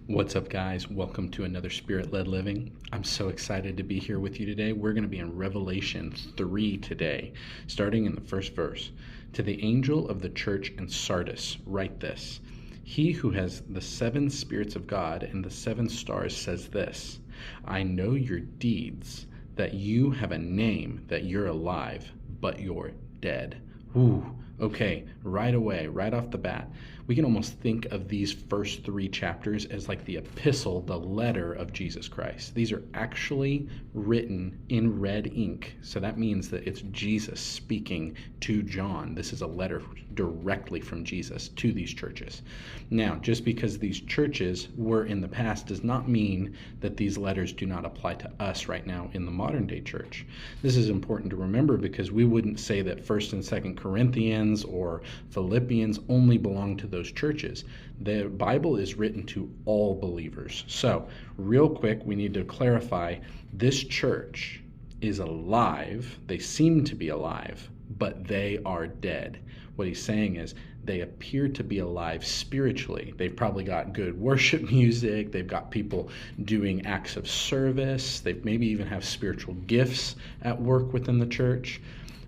What's up, guys? Welcome to another Spirit-Led Living. I'm so excited to be here with you today. We're going to be in Revelation 3 today, starting in the first verse. To the angel of the church in Sardis, write this. He who has the 7 spirits of God and the 7 stars says this, I know your deeds, that you have a name, that you're alive, but you're dead. Ooh, okay, right away, right off the bat, we can almost think of these first 3 chapters as like the epistle, the letter of Jesus Christ. These are actually written in red ink, so that means that it's Jesus speaking to John. This is a letter directly from Jesus to these churches. Now, just because these churches were in the past does not mean that these letters do not apply to us right now in the modern day church. This is important to remember because we wouldn't say that 1st and 2nd Corinthians or Philippians only belong to those churches. The Bible is written to all believers. So, real quick, we need to clarify this church is alive. They seem to be alive, but they are dead. What he's saying is they appear to be alive spiritually. They've probably got good worship music. They've got people doing acts of service. They maybe even have spiritual gifts at work within the church.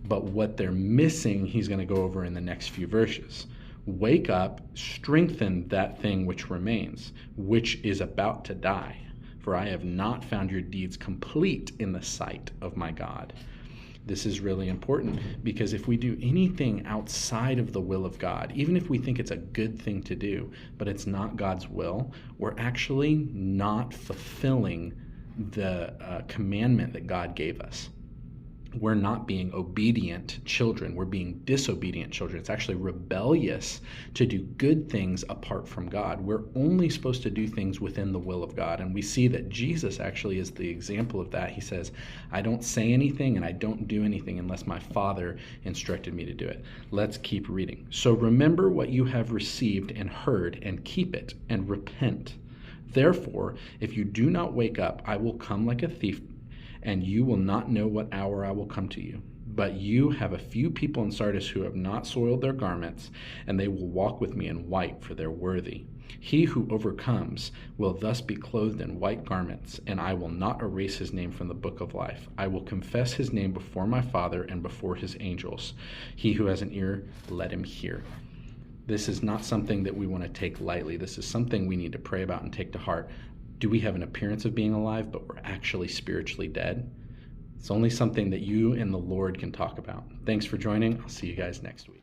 But what they're missing, he's going to go over in the next few verses. Wake up, strengthen that thing which remains, which is about to die. For I have not found your deeds complete in the sight of my God. This is really important because if we do anything outside of the will of God, even if we think it's a good thing to do, but it's not God's will, we're actually not fulfilling the commandment that God gave us. We're not being obedient children. We're being disobedient children. It's actually rebellious to do good things apart from God. We're only supposed to do things within the will of God. And we see that Jesus actually is the example of that. He says, I don't say anything and I don't do anything unless my Father instructed me to do it. Let's keep reading. So remember what you have received and heard and keep it and repent. Therefore, if you do not wake up, I will come like a thief, and you will not know what hour I will come to you. But you have a few people in Sardis who have not soiled their garments, and they will walk with me in white, for they're worthy. He who overcomes will thus be clothed in white garments, and I will not erase his name from the book of life. I will confess his name before my Father and before his angels. He who has an ear, let him hear. This is not something that we want to take lightly. This is something we need to pray about and take to heart. Do we have an appearance of being alive, but we're actually spiritually dead? It's only something that you and the Lord can talk about. Thanks for joining. I'll see you guys next week.